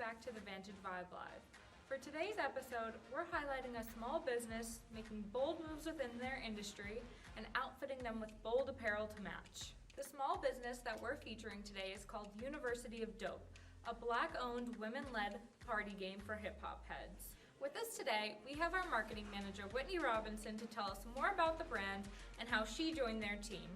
back to the Vantage Vibe Live. For today's episode, we're highlighting a small business making bold moves within their industry and outfitting them with bold apparel to match. The small business that we're featuring today is called University of Dope, a Black-owned, women-led party game for hip-hop heads. With us today, we have our marketing manager, Whitney Robinson, to tell us more about the brand and how she joined their team.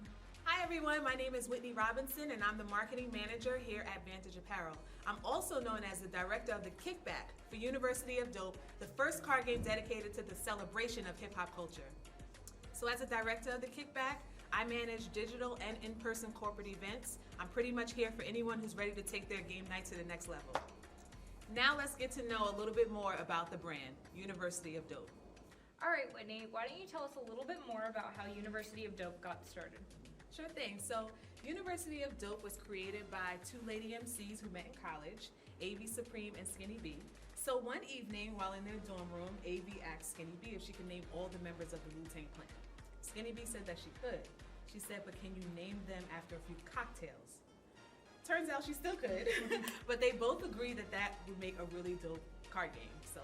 Hi everyone, my name is Whitney Robinson and I'm the marketing manager here at Vantage Apparel. I'm also known as the director of the Kickback for University of Dope, the first card game dedicated to the celebration of hip hop culture. So as a director of the Kickback, I manage digital and in-person corporate events. I'm pretty much here for anyone who's ready to take their game night to the next level. Now let's get to know a little bit more about the brand, University of Dope. All right, Whitney, why don't you tell us a little bit more about how University of Dope got started? Sure thing. So, University of Dope was created by two lady MCs who met in college, AV Supreme and Skinny B. So one evening, while in their dorm room, AV asked Skinny B if she could name all the members of the Wu-Tang Clan. Skinny B said that she could. She said, but can you name them after a few cocktails? Turns out she still could, but they both agreed that that would make a really dope card game. So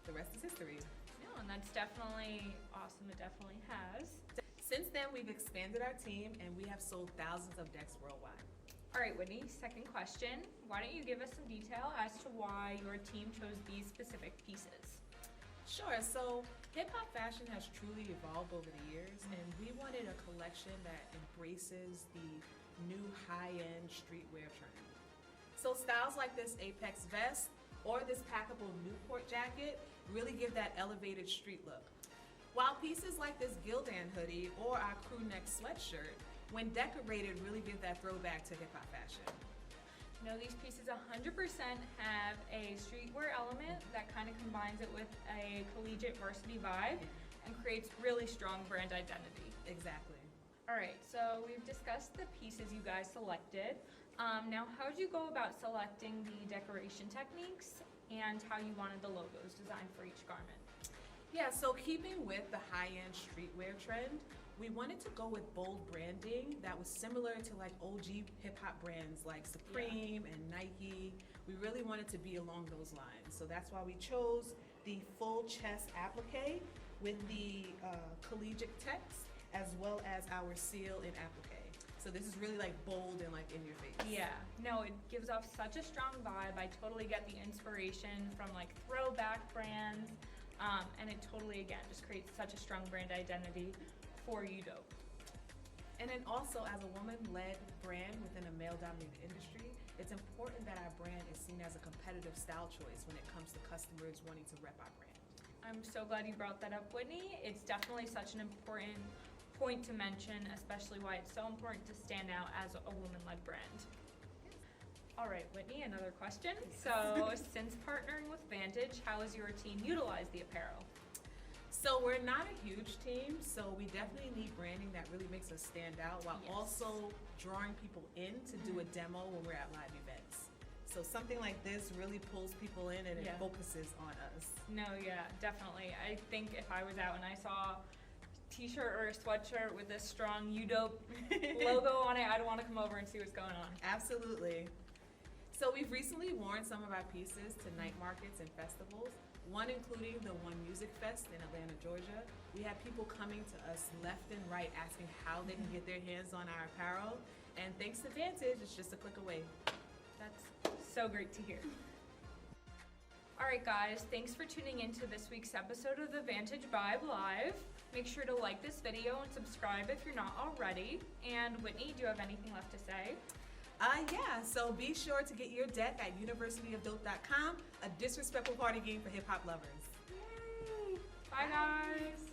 the rest is history. No, and that's definitely awesome. It definitely has. Since then, we've expanded our team and we have sold thousands of decks worldwide. All right, Whitney, second question. Why don't you give us some detail as to why your team chose these specific pieces? Sure, so hip-hop fashion has truly evolved over the years and we wanted a collection that embraces the new high-end streetwear trend. So styles like this Apex vest or this packable Newport jacket really give that elevated street look. While pieces like this Gildan hoodie or our crew neck sweatshirt, when decorated, really give that throwback to hip-hop fashion. You know, these pieces 100% have a streetwear element that kind of combines it with a collegiate varsity vibe and creates really strong brand identity. Exactly. All right, so we've discussed the pieces you guys selected. Now, how did you go about selecting the decoration techniques and how you wanted the logos designed for each garment? Yeah, so keeping with the high-end streetwear trend, we wanted to go with bold branding that was similar to like OG hip-hop brands like Supreme and Nike. We really wanted to be along those lines. So that's why we chose the full chest applique with the collegiate text as well as our seal in applique. So this is really like bold and like in your face. Yeah, no, it gives off such a strong vibe. I totally get the inspiration from like throwback brands. And it totally, again, just creates such a strong brand identity for UDope. And then also, as a woman-led brand within a male-dominated industry, it's important that our brand is seen as a competitive style choice when it comes to customers wanting to rep our brand. I'm so glad you brought that up, Whitney. It's definitely such an important point to mention, especially why it's so important to stand out as a woman-led brand. All right, Whitney, another question. Yes. So, since partnering with Vantage, how has your team utilized the apparel? So we're not a huge team, so we definitely need branding that really makes us stand out while also drawing people in to do a demo when we're at live events. So something like this really pulls people in and it focuses on us. No, yeah, definitely. I think if I was out and I saw t-shirt or a sweatshirt with this strong UDope logo on it, I'd want to come over and see what's going on. Absolutely. So we've recently worn some of our pieces to night markets and festivals, one including the One Music Fest in Atlanta, Georgia. We had people coming to us left and right asking how they can get their hands on our apparel, and thanks to Vantage, it's just a click away. That's so great to hear. All right, guys, thanks for tuning into this week's episode of the Vantage Vibe Live. Make sure to like this video and subscribe if you're not already. And Whitney, do you have anything left to say? Yeah, so be sure to get your deck at universityofdope.com, a disrespectful party game for hip-hop lovers. Yay! Bye, guys.